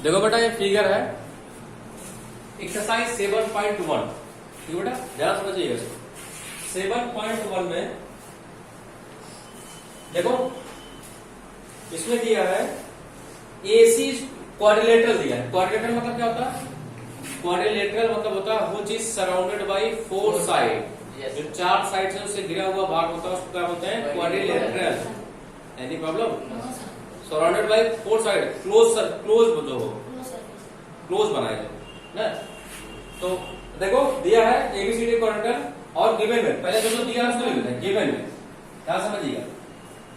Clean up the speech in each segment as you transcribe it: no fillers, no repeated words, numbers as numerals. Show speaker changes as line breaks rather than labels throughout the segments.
देखो बेटा ये फिगर है एक्सरसाइज 7.1। ठीक है बेटा, ध्यान समझिएगा इसको। 7.1 में देखो इसमें दिया है AC क्वाड्रिलेटरल दिया है। क्वाड्रिलेटरल मतलब क्या होता है? क्वाड्रिलेटरल मतलब होता है which is surrounded by 4 side. जो 4 साइड से उससे घिरा हुआ भाग होता है उसको क्या बोलते हैं? Quadrilateral. Any problem? Surrounded by 4 side, close जो हो, क्लोज बनाए ना। तो देखो दिया है ABCD क्वाड्रिलेटरल और गिवन में पहले जो दिया है उसको लिख देते हैं गिवन में। क्या समझिएगा,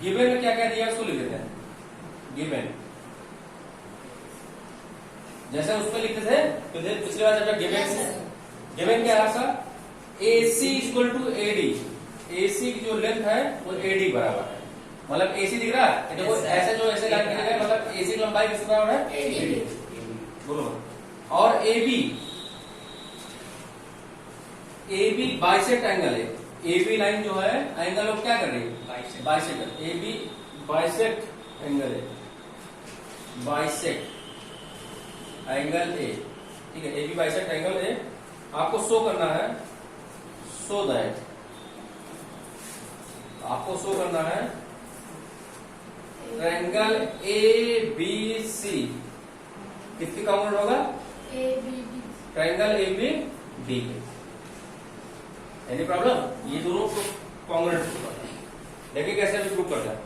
गिवन में क्या क्या दिया है उसको लिख देते हैं गिवन। जैसे उस पर लिखते थे पिछली बार जब गिवन क्या है sir? AC equal to AD। AC की जो लेंथ है वो AD बराबर है। मतलब AC दिख रहा है, देखो ऐसे जो ऐसे लाइन दिख रहा है मतलब AC की लंबाई किसके बराबर है? AD। बोलो। और AB बाइसेक्ट एंगल है। AB लाइन जो है एंगल ऑफ क्या कर रही है? बाइसेक्ट। AB बाइसेक्ट एंगल है, बाइसेक्ट एंगल ए। ठीक है, AB बाइसेक्ट एंगल ए। आपको शो करना है, सो दैट आपको शो करना है ट्रायंगल ABC किसकी कॉम्पोनेंट होगा? Triangle ABD। Any problem? ये दोनों कॉम्पोनेंट देखिए कैसे अभी प्रूव करता है।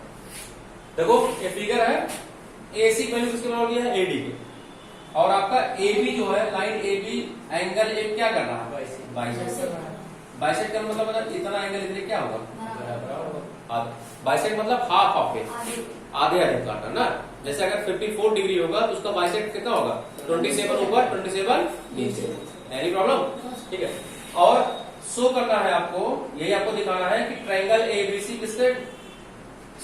देखो ये फिगर है, AC वैल्यू किसके बराबर दिया है? AD के। और आपका AB जो है लाइन AB एंगल ए क्या कर रहा है? बाइसेक्ट। बाइसेक्ट का मतलब इतना एंगल इतने क्या होगा? बाइसेक्ट मतलब हाफ ऑफ इट, आधे आधे काटा ना। जैसे अगर 54 डिग्री होगा तो उसका बाइसेक्ट कितना होगा? 27 ऊपर 27 नीचे। Any problem? ठीक है। और शो करना है आपको, यही आपको दिखाना है कि ट्रायंगल ABC किससे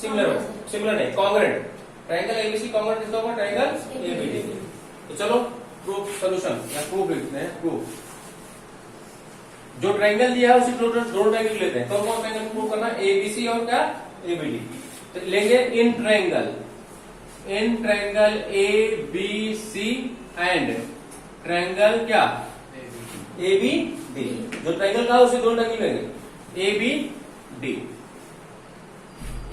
सिमिलर हो, सिमिलर नहीं कॉन्ग्रुएंट। ट्रायंगल ABC कॉन्ग्रुएंट किसका होगा? Triangle ABD। तो चलो प्रूफ सोल्यूशन या प्रूफ लिखते हैं। प्रूफ जो ट्रायंगल दिया है उसी दोनों ट्रायंगल लेते हैं। कौन कौन ट्रायंगल प्रूव करना है? ABC और क्या? ABD। तो लेंगे in triangle ABC and triangle क्या? ABD। जो ट्रायंगल का उसी दोनों ट्रायंगल लेंगे ABD,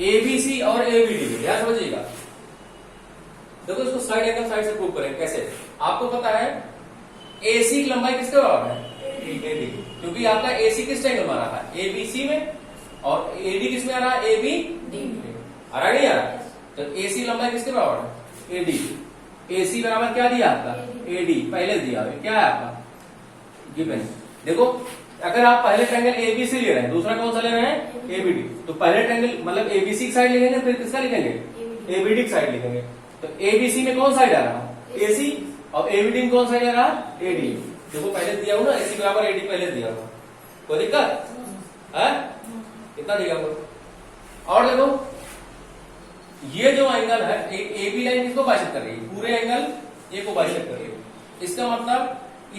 ABC और ABD। ध्यान समझिएगा। देखो इसको साइड एंगल साइड से प्रूव करें कैसे। आपको पता है AC की लंबाई किसके बराबर है? AD। क्योंकि आपका AC किस ट्रायंगल में आ रहा है? ABC में। और AD किस में आ रहा है? ABD में। आ रहा नहीं आ रहा? तो AC लंबाई किसके बराबर है? AD। AC बराबर क्या दिया आपका? AD पहले दिया है। क्या है आपका? गिवन। देखो अगर आप पहले ट्रायंगल ABC ले रहे हैं, दूसरा कौन सा ले रहे हैं? ABD। तो पहले ट्रायंगल मतलब ABC की साइड लिखेंगे, फिर किसका लिखेंगे? ABD की साइड लिखेंगे। तो ABC में कौन साइड आ रहा है? AC। और ABD में कौन साइड आ रहा है? AD। देखो पहले दिया हूं ना AC बराबर AD पहले दिया हुआ, कोई दिक्कत है? कितना दिया हुआ। और देखो ये जो एंगल है AB लाइन किसको बाइसेक्ट कर रही है? पूरे एंगल A को बाइसेक्ट कर रही है। इसका मतलब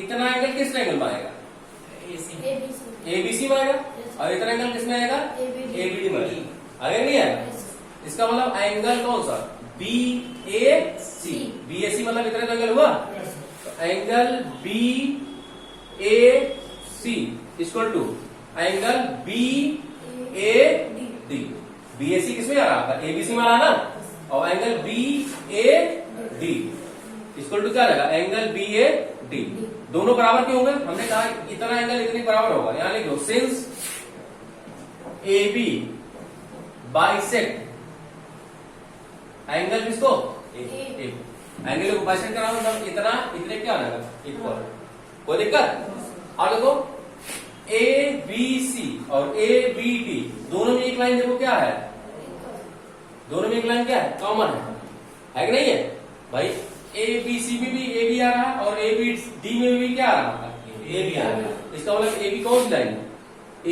इतना एंगल किस ट्रायंगल में आएगा? ABC में आएगा। और इतना एंगल किसमें आएगा? ABD में आएगा। नहीं आएगा? इसका मतलब एंगल कौन सा? BAC। BAC मतलब इतना एंगल हुआ। तो angle BAC equal to angle BAD। BAC किसमें आ रहा था? ABC में आ रहा ना। और एंगल BAD इक्वल टू क्या रहेगा? Angle BAD। दोनों बराबर क्यों होंगे? हमने कहा इतना एंगल इतने बराबर होगा। यहां लिखो सिंस AB बाइसेक्ट एंगल किसको? एंगल को बाइसेक्ट कराओ मतलब इतना इतने क्या रहेगा? इक्वल। कोई दिक्कत? और देखो ABC और ABD दोनों में एक लाइन देखो क्या है? दोनों में एक लाइन क्या है? कॉमन है कि नहीं है भाई? ABC में भी AB आ रहा है और ABD में भी क्या आ रहा है? AB आ रहा है। इसका मतलब AB कौन सी लाइन है?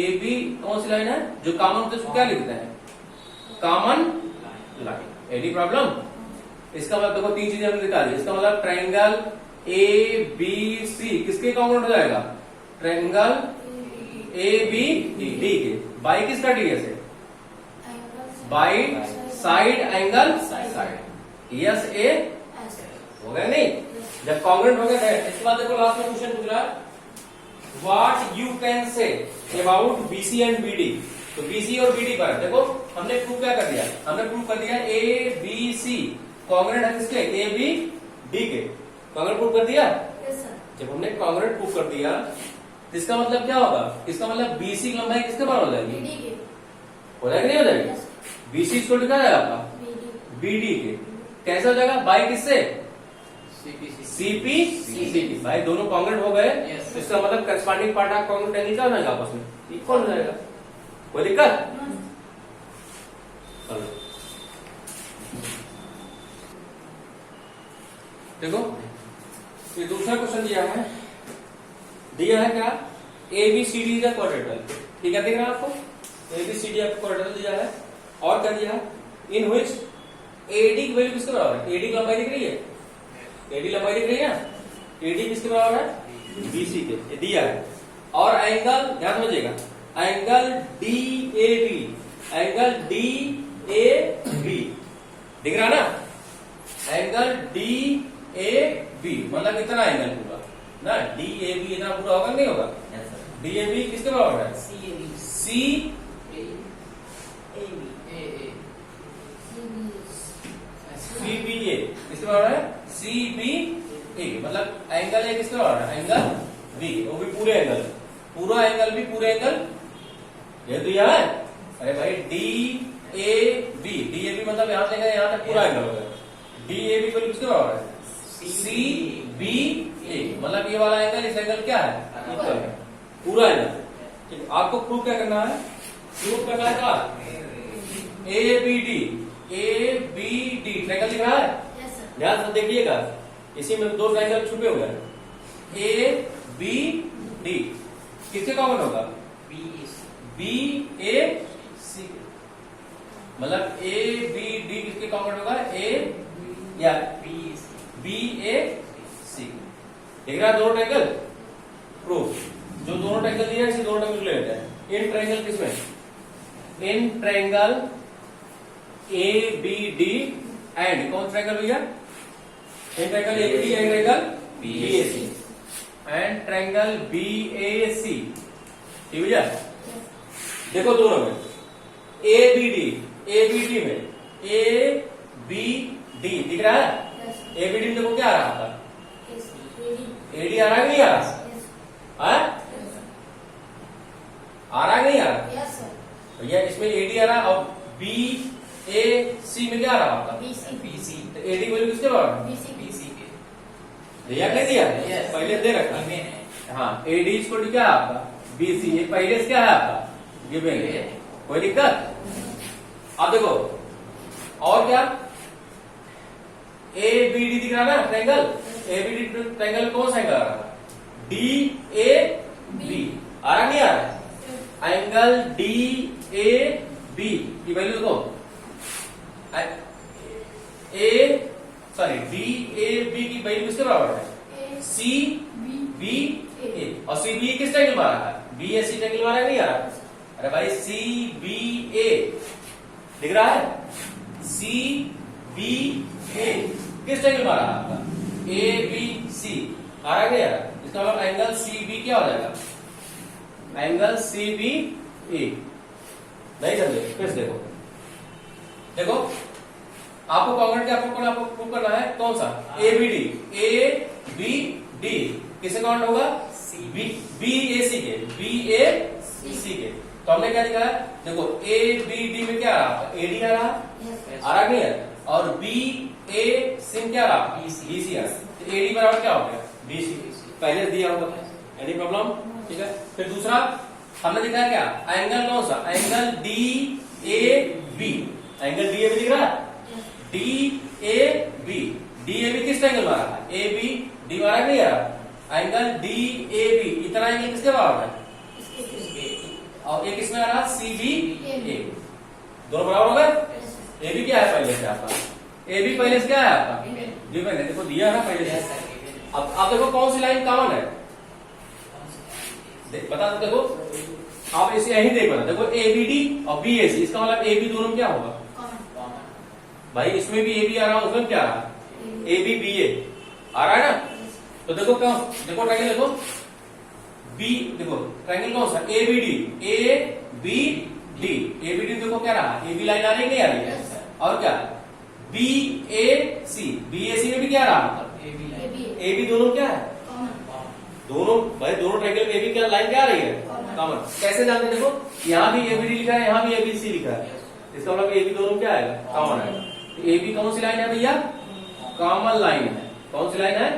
AB कौन सी लाइन है? जो कॉमन होता है उसको क्या लिखते हैं? Common line. Any problem? इसका मतलब देखो 3 चीजें हमने निकाली। इसका मतलब ट्रायंगल ABC किसके कॉम्पोनेंट हो जाएगा? ट्रायंगल ABD के। बाई किसका DS है? By side angle side. Yes A हो गया नहीं? जब कॉन्ग्रुएंट हो गया दैट, इसके बाद देखो लास्ट में क्वेश्चन पूछ रहा है what you can say about BC and BD. तो बीसी और बीडी पर देखो हमने प्रूव क्या कर दिया, हमने प्रूव कर दिया ए बी सी कॉन्ग्रुएंट है किसके, ए बी डी के। कॉन्ग्रुएंट प्रूव कर दिया। जब हमने कॉन्ग्रुएंट प्रूव कर दिया तो इसका मतलब क्या होगा, इसका मतलब बीसी की लंबाई किसके बराबर हो जाएगी, हो जाएगी नहीं हो जाएगी। बीसी इसको लिखा जाएगा आपका बीडी के, कैसे हो जाएगा, बाई किससे, सीपी सीपी। भाई दोनों कॉन्ग्रुएंट हो गए, इसका मतलब corresponding part of congruent angle क्या हो जाएगा आपस में, इक्वल हो जाएगा। कोई दिक्कत, चलो देखो ये दूसरा क्वेश्चन दिया है क्या, A B C D is a quadrilateral. ठीक है, दिख रहा है आपको, A B C D quadrilateral दिया है। और क्या दिया, इन विच एडी की वैल्यू किसके बराबर है, एडी की लंबाई दिख रही है, एडी लंबाई दिख रही है ना, एडी किसके बराबर है, बीसी के, ये दिया है। और एंगल ध्यान समझिएगा, angle D A B, angle D A B दिख रहा ना, एंगल डी ए बी मतलब इतना एंगल पूरा ना, डी ए बी इतना पूरा होगा नहीं होगा, डी ए बी किसके बराबर है, सी सी बी ए किसके बराबर है, सी बी ए मतलब एंगल ए किसके बराबर है, एंगल बी, वो भी पूरे एंगल, पूरा एंगल भी पूरे एंगल ये दिया है। अरे भाई D A B, D A B मतलब यहां से लेकर यहां तक पूरा एंगल हो गया, डी ए बी किसके बराबर है, सी बी ए मतलब ये वाला एंगल इस एंगल क्या है, इक्वल है, पूरा एंगल। आपको प्रूव क्या करना है, प्रूव करना है क्या, A B D, A B D triangle दिख रहा है, ध्यान से देखिएगा, इसी में दो ट्रायंगल छुपे हुए हैं, ए बी डी किसके कॉमन होगा, बी ए सी मतलब ए बी डी किसके कॉमन होगा, ए या बी ए सी। देख रहा है दोनों ट्रायंगल, प्रूफ जो दोनों ट्रायंगल दिया है इसी दोनों ट्रायंगल ले लेते हैं। इन ट्रायंगल किसमें, in triangle A B D and कौन ट्रायंगल भैया, in triangle A B D and triangle B A C and triangle B A C. ठीक भैया, देखो दोनों में ए बी डी में ए बी डी दिख रहा है, ए बी डी में देखो क्या आ रहा था, एडी आ रहा है नहीं आ रहा, आ रहा है नहीं आ रहा भैया, इसमें एडी आ रहा और बी ए सी में क्या आ रहा आपका, बीसी। तो एडी की वैल्यू किसके बराबर है, बीसी के। दिया नहीं दिया, पहले दे रखा, हाँ एडी इसको क्या है आपका, बीसी, ये पहले से क्या है आपका गिवन, कोई दिक्कत। अब देखो और क्या, ए बी डी दिख रहा ना triangle, A B D triangle कौन सा एंगल आ रहा, डी ए बी आ रहा नहीं आ रहा, एंगल डी ए बी की वैल्यू देखो, डी ए बी की वैल्यू किसके बराबर है, सी बी ए, और सी बी किस ट्रायंगल में आ रहा है, बी ए सी ट्रायंगल में आ रहा है नहीं आ रहा। अरे भाई सी बी ए दिख रहा है, सी बी ए किस ट्रायंगल में आ रहा है आपका, ए बी सी आ रहा है नहीं आ रहा, इसका मतलब एंगल सी बी क्या हो जाएगा, एंगल सी बी ए। नहीं समझे, फिर देखो देखो आपको कॉन्ग्रुएंट क्या आपको प्रूव करना है, कौन सा, A B D, A B D किससे कॉन्ग्रुएंट होगा, बी ए सी के, बी ए सी के। तो हमने क्या लिखा है, देखो ए बी डी में क्या आ रहा, एडी आ रहा नहीं है, और बी ए सी में क्या आ रहा, बीसी आ रहा, तो एडी बराबर क्या हो गया, बीसी, पहले दिया हुआ था, एनी प्रॉब्लम। ठीक है, फिर दूसरा हमने लिखा है क्या, एंगल कौन सा, angle D A B, angle D A B दिख रहा है, D A B, D A B किस ट्रायंगल में आ रहा है, ए बी डी आ रहा नहीं आ रहा, एंगल डी ए बी इतना एंगल किसके बराबर है, और एक इसमें आ रहा सी बी ए, दोनों बराबर हो गए। ए बी क्या है पहले से आपका, ए बी पहले से क्या है आपका, जो मैंने देखो दिया है ना पहले से। अब आप देखो कौन सी लाइन कॉमन है, बता दो, देखो आप इसे यही देख बता, देखो ए बी डी और बी ए सी, इसका मतलब ए बी दोनों क्या होगा, भाई इसमें भी ए बी आ रहा है, उसमें क्या आ रहा है, ए बी बी ए आ रहा है ना, तो देखो क्या, देखो ट्रायंगल देखो बी, देखो ट्रायंगल कौन सा, A B D, A B D, A B D देखो क्या रहा, ए बी लाइन आ रही नहीं आ रही है, और क्या B A C, B A सी में भी क्या रहा, मतलब ए बी दोनों क्या है, दोनों भाई दोनों ट्रायंगल में ए बी क्या लाइन क्या आ रही है, कॉमन। कैसे जानते हैं, देखो यहाँ भी ए बी डी लिखा है, यहाँ भी ए बी सी लिखा है, इसका मतलब ए बी दोनों क्या है, कॉमन है। तो ए बी कौन सी लाइन है भैया, कॉमन लाइन है, कौन सी लाइन है,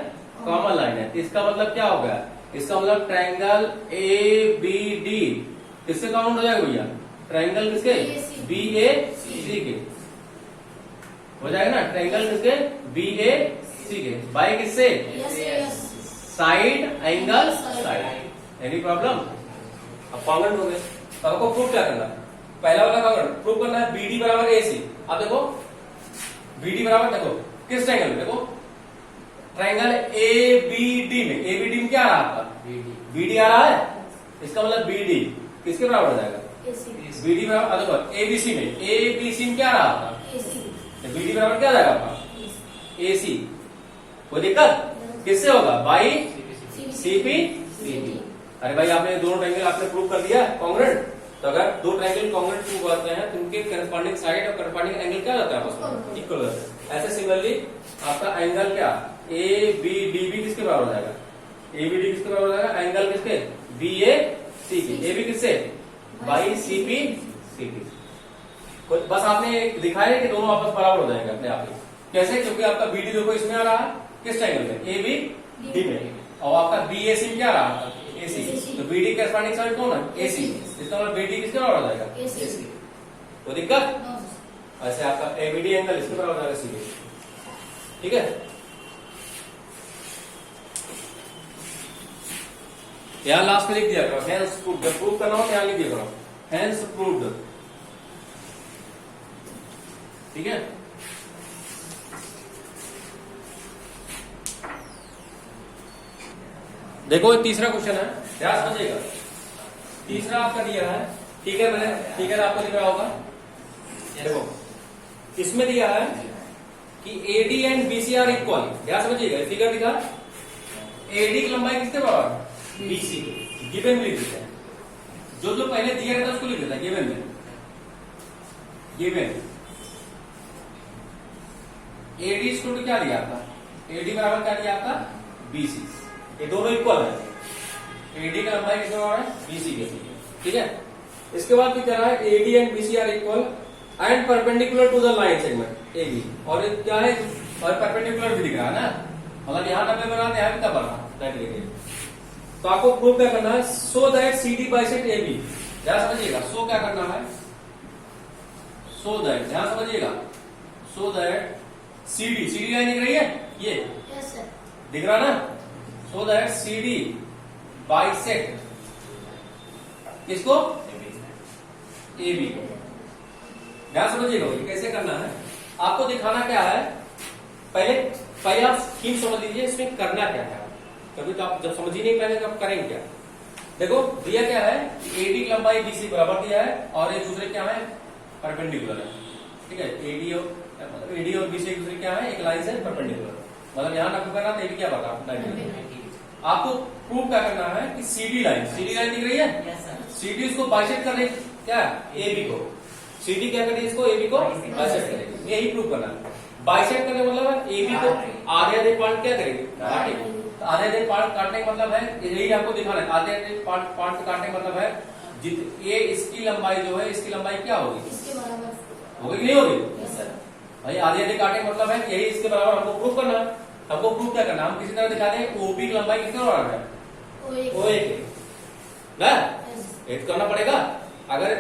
कॉमन लाइन है। इसका मतलब क्या हो गया, इसका मतलब ट्रायंगल ए बी डी किससे काउंट हो जाएगा भैया, ट्रायंगल किसके, बी ए सी के हो जाएगा ना, ट्रायंगल किसके, बी ए सी के, बाय किससे, side angle side. Any problem, अब कॉन्ग्रुएंट हो गए। तो आपको प्रूफ क्या करना है, पहला वाला कॉन्ग्रुएंट प्रूफ करना है, बी डी बराबर ए सी। अब देखो बी डी बराबर, देखो किस ट्रायंगल में, देखो ट्रायंगल ए बी डी में, ए बी डी में क्या आ रहा है आपका, बी डी आ रहा है, इसका मतलब बी डी किसके बराबर हो जाएगा, बी डी बराबर, देखो ए बी सी में, ए बी सी में क्या आ रहा है आपका, बी डी बराबर क्या आ जाएगा आपका, ए सी। कोई दिक्कत, किससे होगा, by C P C P. अरे भाई आपने दोनों ट्रायंगल आपने प्रूव कर दिया कॉन्ग्रुएंट। तो अगर दो ट्रायंगल कॉन्ग्रुएंट प्रूव करते हैं तो उनके करस्पॉन्डिंग साइड और करस्पॉन्डिंग एंगल क्या होता है, आपस इक्वल होता है। ऐसे सिमिलरली आपका एंगल क्या, ए बी डी भी किसके बराबर हो जाएगा, ए बी डी किसके बराबर हो जाएगा, एंगल किसके, B A C P, A B किससे, by C P C P. बस आपने दिखाया कि दोनों आपस बराबर हो जाएंगे अपने आप ही। कैसे, क्योंकि आपका बी डी देखो इसमें आ रहा है, किस ट्रायंगल में, ए बी डी में, और आपका बी ए सी में क्या आ रहा है, ए सी। तो बी डी करस्पॉन्डिंग साइड कौन है, ए सी, इसका मतलब बी डी किसके बराबर हो जाएगा, ए सी। कोई दिक्कत, ऐसे आपका ए बी डी एंगल इसके बराबर हो जाएगा, सी बी। ठीक है, यहां लास्ट में लिख दिया करो हैंस प्रूव्ड, जब प्रूव करना हो तो यहां लिख दिया करो हैंस प्रूव्ड। ठीक है, देखो तीसरा क्वेश्चन है, ध्यान समझिएगा। तीसरा आपका दिया है, ठीक है, मैंने फिगर आपको दिख रहा होगा, देखो इसमें दिया है कि AD and BC are equal. ध्यान समझिएगा, फिगर दिखा, एडी की लंबाई किसके बराबर, बीसी गिवन में लिख देते हैं, जो जो पहले दिया रहता है उसको लिख देता है गिवन में, गिवन एडी इक्वल टू क्या दिया आपका, एडी बराबर क्या दिया आपका, बीसी, ये दोनों इक्वल है, एडी का लंबाई किसके बराबर है, बीसी के। ठीक है, इसके बाद भी कह रहा है AD and BC are equal and perpendicular to the line segment A B, और क्या है, और परपेंडिकुलर भी दिख रहा है ना, मतलब यहाँ 90 बना यहाँ भी तब बना। तो आपको प्रूव क्या करना है, so that C D bisect A B. ध्यान समझिएगा, सो क्या करना है, सो दैट, ध्यान समझिएगा, so that C D line दिख रही है, ये दिख रहा ना, so that C D bisect किसको, ए बी को। ध्यान समझिएगा, कैसे करना है, आपको दिखाना क्या है, पहले आप थीम समझ लीजिए, इसमें करना क्या है, कभी तो आप जब समझ ही नहीं पाएंगे तो आप करेंगे क्या। देखो दिया क्या है, एडी की लंबाई बीसी बराबर दिया है, और एक दूसरे क्या है, परपेंडिकुलर है। ठीक है, एडी और बीसी एक दूसरे क्या है, एक लाइन से परपेंडिकुलर, मतलब यहाँ नब्बे करना, तो क्या बता, आपको प्रूव क्या करना है कि सीडी लाइन दिख रही है, सीडी उसको बाइसेक्ट कर रही है क्या, ए बी को, सीडी क्या कर रही है इसको, ए बी को बाइसेक्ट करेगी, यही प्रूव करना है। बाइसेक्ट करने मतलब ए बी को आधे आधे पार्ट क्या करेगी, काटेगी। तो आधे आधे पार्ट काटने का मतलब है, यही आपको दिखाना है, आधे आधे पार्ट काटने का मतलब है ये इसकी लंबाई जो है, इसकी लंबाई क्या होगी, इसके बराबर होगी, नहीं होगी भाई, आधे आधे काटने का मतलब है यही इसके बराबर, हमको प्रूव करना है। हमको प्रूव क्या करना, हम किसी तरह दिखा दें ओबी की लंबाई किसके बराबर है, ओ ए के, करना पड़ेगा। अगर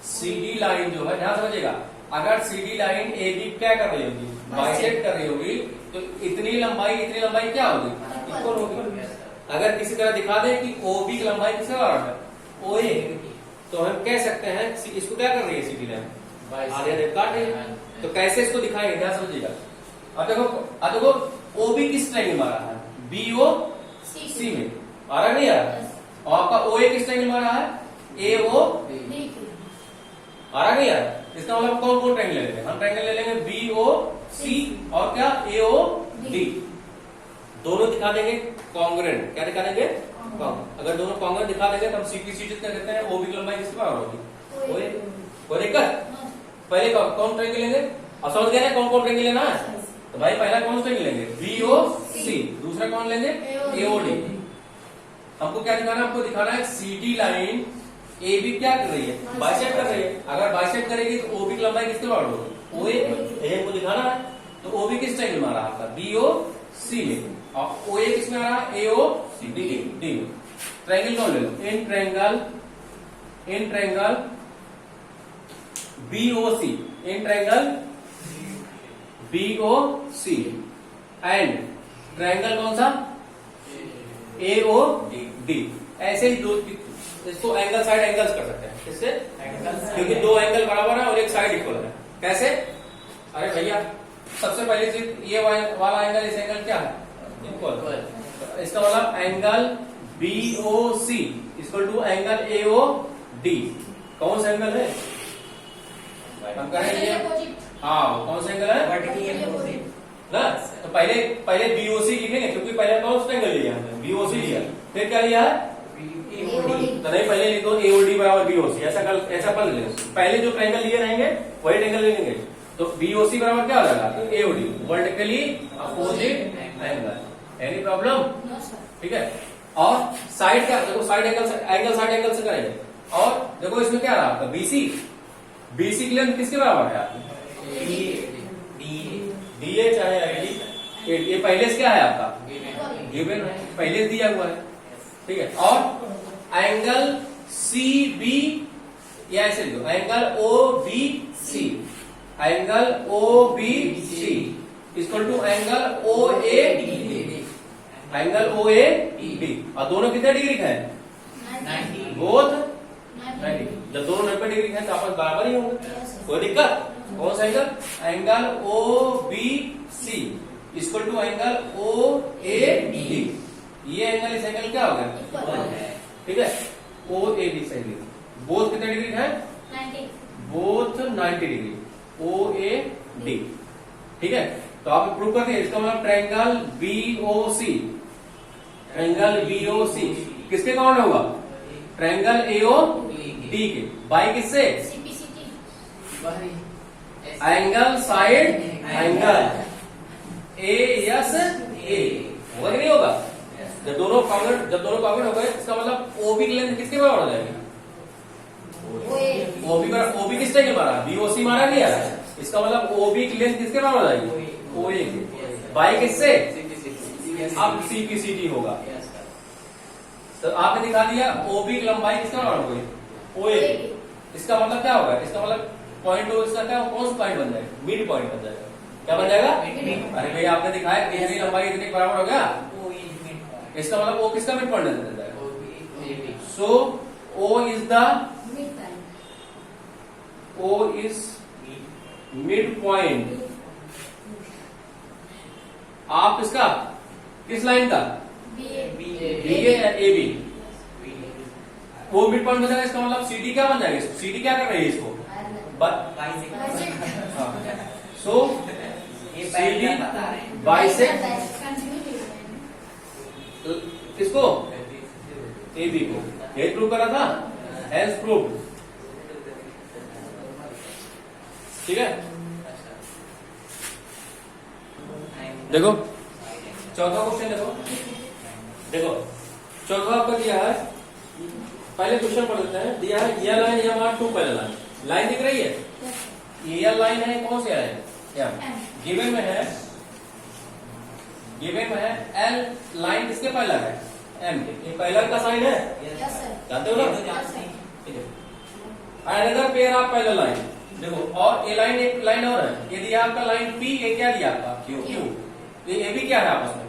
सीडी लाइन जो है, ध्यान समझिएगा, अगर सीडी लाइन ए बी क्या कर रही होगी, बाइसेक्ट कर रही होगी, तो इतनी लंबाई क्या होगी, इक्वल होगी। अगर किसी तरह दिखा दे कि ओबी की लंबाई किसके बराबर है, ओ ए, तो हम कह सकते हैं इसको क्या कर रही है सीडी लाइन, आधे आधे काट रही है। तो कैसे इसको दिखाएंगे, ध्यान समझिएगा। अब देखो ओबी किस ट्रायंगल में आ रहा है, बीओ सी में आ रहा नहीं आ रहा, और आपका ओ ए किस ट्रायंगल में आ रहा है, ए ओ आ रहा नहीं आ रहा। इसका मतलब कौन कौन ट्रायंगल ले लेंगे, हम ट्रायंगल ले लेंगे बी ओ सी और क्या, ए ओ डी। दोनों दिखा देंगे कॉन्ग्रेंट। क्या दिखा देंगे? congruent। अगर दोनों कॉन्ग्रेंट दिखा देंगे तो हम सीपीसीटी क्या कहते हैं, ओबी की लंबाई किसके बराबर होगी? ओए। कोई दिक्कत? पहले कौन ट्रायंगल लेंगे? अब समझ गए ना कौन कौन ट्रायंगल लेना है? तो भाई पहला कौन ट्रायंगल लेंगे? बीओसी। दूसरा कौन लेंगे? एओडी। हमको क्या दिखाना है? हमको दिखाना है सीडी लाइन ए बी क्या कर रही है? बाइसेक्ट कर रही है। अगर बाइसेक्ट करेगी तो ओबी की लंबाई किसके बराबर होगी? ओए। ये हमको दिखाना है। तो ओबी किस ट्रायंगल में आ रहा है आपका? बीओसी में। और ओए किस में आ रहा है? एओ डी में। ट्रायंगल कौन ले लो? In triangle B O C. In triangle B O C and triangle कौन सा? A O D. ऐसे ही दो इसको एंगल साइड एंगल्स कर सकते हैं। किससे? क्योंकि दो एंगल बराबर है और एक साइड इक्वल है। कैसे? अरे भैया सबसे पहली चीज ये वाला एंगल इस एंगल क्या है? इक्वल। इसका मतलब angle BOC equal to angle AO D. कौन सा एंगल है? हम करेंगे हाँ कौन सा एंगल है? ना तो पहले बीओसी लिखेंगे क्योंकि पहले कौन सा एंगल लिया हमने? बीओसी लिया। फिर क्या लिया है? तो नहीं पहले लिखो एओडी बराबर बीओसी। ऐसा कर लेंगे। पहले जो ट्रायंगल लिए रहेंगे वही ट्रायंगल ले लेंगे। तो बीओसी बराबर क्या हो जाएगा? AOD vertically opposite angle. Any problem? ठीक है। और साइड का देखो, साइड एंगल साइड एंगल से करेंगे। और देखो इसमें क्या रहा आपका? बीसी की लेंथ किसके बराबर है आपकी? डीए चाहे आईडी। ये पहले से क्या है आपका? गिवन है, पहले से दिया हुआ है। ठीक है। और एंगल सी बी या ऐसे लिखो angle O B C. Angle O B C equal to angle O A D. Angle O A D. और दोनों कितने डिग्री का है? 90। बोथ 90। जब दोनों 90 डिग्री है तो आपस बराबर ही होंगे। कोई दिक्कत? कौन सा angle? Angle O B C equal to angle O A D. ये एंगल इस एंगल क्या हो गया? ठीक है। ओ ए डी से बोथ कितने डिग्री है? 90। Both 90 degree. O A D. ठीक है। तो आप प्रूव कर दिए। इसका मतलब ट्रायंगल बीओसी। ट्रायंगल बीओसी किसके काउंट होगा? ट्रायंगल एओ डी के। बाई किससे? Angle side angle A S A. होगा कि नहीं होगा? जब दोनों कॉन्ग्रेंट हो गए इसका मतलब ओबी की लेंथ किसके बराबर हो जाएगी? ओबी किस टाइम मारा? बीओसी मारा गया। इसका मतलब ओबी की लेंथ किसके बराबर हो जाएगी? ओए के। बाई किससे? अब सीपीसीटी होगा। तो आपने दिखा दिया ओबी की लंबाई किसका बराबर हो गई? ओए। इसका मतलब क्या होगा? इसका मतलब पॉइंट हो इसका क्या कौन सा पॉइंट बन जाएगा? मिड पॉइंट बन जाएगा। क्या बन जाएगा? अरे भैया आपने दिखाया इतनी लंबाई इतने बराबर हो गया। इसका मतलब ओ किसका मिड पॉइंट बन जाएगा? So O is midpoint. आप इसका किस लाइन का? B A B. वो मिड पॉइंट बन जाएगा। इसका मतलब सीडी क्या बन जाएगा? सीडी क्या कर रही है इसको? सो सीडी बाइसेक्ट किसको? ए बी को। ये प्रूव करा था। Has proved. ठीक है। देखो चौथा क्वेश्चन देखो चौथा आपका दिया है। पहले क्वेश्चन पढ़ लेते हैं। दिया है यह लाइन या वहां 2 पहले लाइन दिख रही है? ये लाइन है कौन सी है? क्या गिवन में है? एल लाइन किसके पहला है? एम के। ये पहला का साइन है, जानते हो ना? ठीक है। अनदर पेयर ऑफ पहला लाइन देखो। और ये लाइन एक लाइन और है। ये दिया आपका लाइन पी। ये क्या दिया आपका? क्यू। ये भी क्या है आपस में?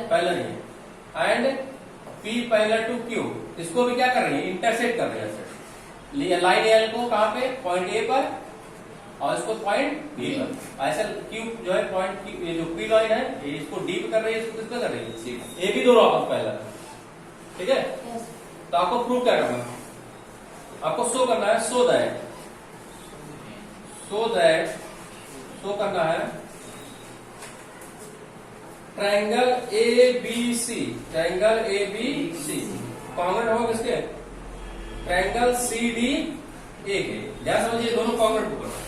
पहला नहीं है। And P parallel to Q. इसको भी क्या कर रही है? इंटरसेक्ट कर रही है। लाइन एल को कहां पे? पॉइंट ए पर और इसको पॉइंट बी पर। ऐसा क्यू जो है पॉइंट ये जो पी लाइन है इसको डी पे कर रही है, इसको किस पे कर रही है? ए भी दोनों आपस पैरेलल। ठीक है। तो आपको प्रूव क्या करना है? आपको शो करना है सो करना है triangle A B C, triangle A B C congruent होगा किसके? ट्राइंगल सी डी ए के। ध्यान समझिए दोनों कॉन्ग्रेंट प्रूव करना।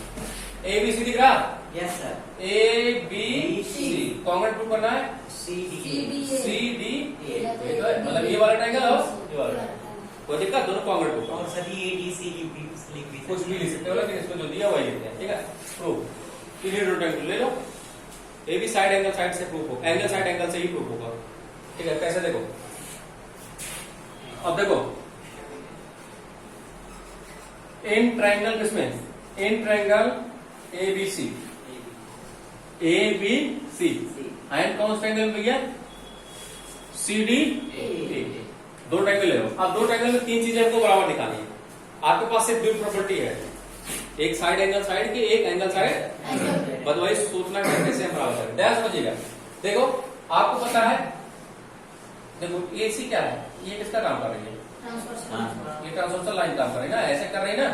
ए बी सी दिख रहा?
Yes sir.
A B C congruent prove करना है।
सी डी
ए मतलब ये वाला ट्राइंगल और ये वाला, कोई दिक्कत? दोनों कॉन्ग्रेंट प्रूव
और सभी ए डी सी लिख भी
कुछ भी लिख सकते हो, लेकिन इसको जो दिया वही लिखते हैं। ठीक है, प्रूव रेक्टेंगल ले लो। ए भी साइड एंगल साइड से प्रूफ होगा, एंगल साइड एंगल से ही प्रूफ होगा। ठीक है, कैसे? देखो अब देखो इन ट्राइंगल किसमें? इन triangle A B C, A B C and कौन सा ट्राइंगल भैया? C D A. दो ट्राइंगल ले लो। अब दो ट्राइंगल में तीन चीजें हमको बराबर दिखानी है। आपके पास सिर्फ दो प्रॉपर्टी है, एक साइड एंगल साइड की, एक एंगल साइड। अदरवाइज सोचना कैसे हम बराबर करें। ध्यान समझिएगा। देखो आपको पता है, देखो ए सी क्या है? ये किसका काम कर रही है? ये ट्रांसवर्सल लाइन काम कर रही है ना, ऐसे कर रही है ना।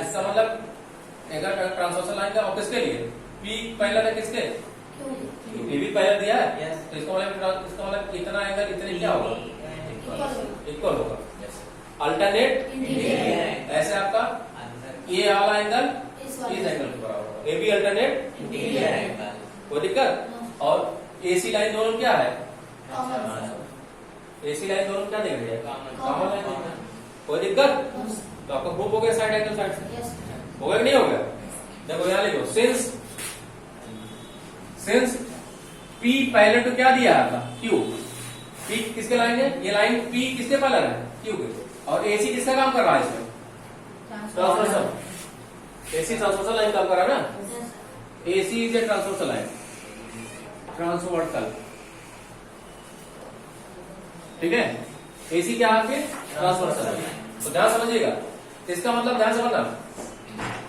इसका मतलब अगर ट्रांसवर्सल लाइन का, और किसके लिए? पी पहला है किसके? ए भी पहला दिया है, तो इसका मतलब इतना एंगल इतने क्या होगा? इक्वल होगा। अल्टरनेट ऐसे आपका ये वाला एंगल इस एंगल के बराबर होगा। ए बी अल्टरनेट, कोई दिक्कत? और एसी लाइन दोनों क्या है? एसी लाइन दोनों क्या देख रही है? Common line. कोई दिक्कत? तो आपका प्रूफ हो गया साइड एंगल साइड से। हो गया कि नहीं हो गया? देखो यहाँ लिखो, सिंस पी पहले तो क्या दिया था? क्यू। पी किसके लाइन है? ये लाइन पी किसके पहले है? क्यू के। और एसी किसका काम कर रहा है इसमें? ट्रांसवर्सल। एसी ट्रांसवर्सल लाइन काम कर रहा है ना। AC is a transversal line, transversal. ठीक है, एसी क्या है आपके? Transversal line. तो ध्यान समझिएगा, इसका मतलब ध्यान समझना।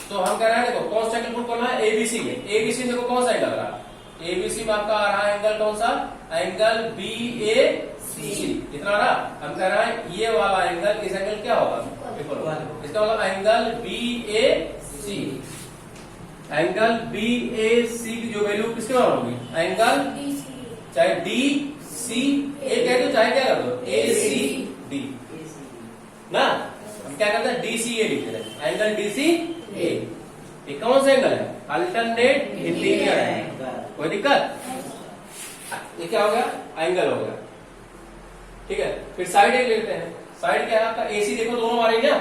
तो हम कह रहे हैं देखो कौन सा एंगल प्रूव करना है? एबीसी में। एबीसी देखो कौन सा एंगल रहा है? एबीसी में आपका आ रहा है एंगल कौन सा? एंगल बी ए सी। इतना रहा। हम कह रहे हैं ये वाला एंगल, इस एंगल क्या होगा? इक्वल होगा। इसका मतलब angle B A C, angle B A सी की जो वैल्यू किसके बराबर होगी? एंगल चाहे डी सी ए कह दो, चाहे क्या कर दो? ए सी डी ना। हम क्या करते हैं? डी सी ए लिखते हैं, एंगल डी सी ए। ये कौन सा एंगल है? Alternate interior angle. कोई दिक्कत? ये क्या हो गया? एंगल हो गया। ठीक है, फिर साइड एक लेते हैं। साइड क्या है आपका? एसी देखो दोनों आ रही है ना।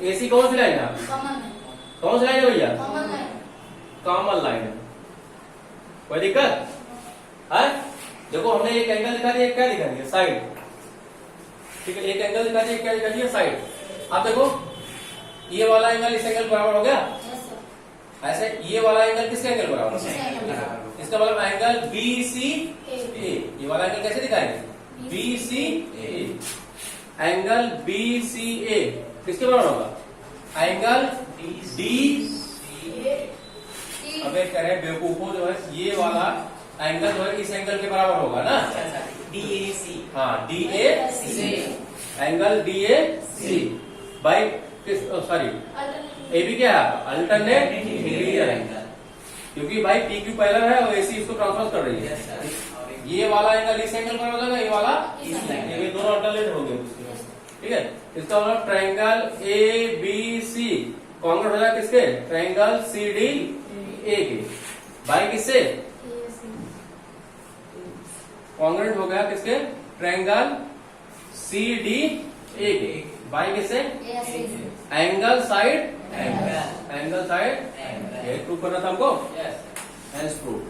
एसी कौन सी लाइन है? कौन सी लाइन है भैया? कॉमन लाइन है। कोई दिक्कत है? देखो हमने एक एंगल दिखा दिया, क्या दिखा दिया? साइड। ठीक है, एक एंगल दिखा दिया, क्या दिखा दिया? साइड। अब देखो ये वाला एंगल इस एंगल बराबर हो गया। ऐसे ये वाला एंगल किसका एंगल बराबर? इसका मतलब एंगल बी सी ए। ये वाला एंगल कैसे दिखाएंगे? B C A. Angle B C A किसके बराबर होगा? Angle D C. अब एक कह रहे हैं बेवकूफों, जो है ये वाला एंगल जो है इस एंगल के बराबर होगा ना।
D A C.
हाँ, D A C. Angle D A C by sorry A B क्या है? Alternate interior angle. क्योंकि भाई पी क्यू पहला है और एसी इसको ट्रांसफर कर रही है। ये वाला एंगल इस एंगल पर हो जाएगा, ये वाला ये दोनों अल्टरनेट हो गए। ठीक है, इसका मतलब triangle A B C congruent हो जाएगा किसके? ट्राइंगल सी डी ए के। बाई किससे? कॉन्ग्रेंट हो गया किसके? ट्राइंगल सी डी ए के। बाई किससे? Angle side angle side. ये प्रूव करना था हमको। Hence prove.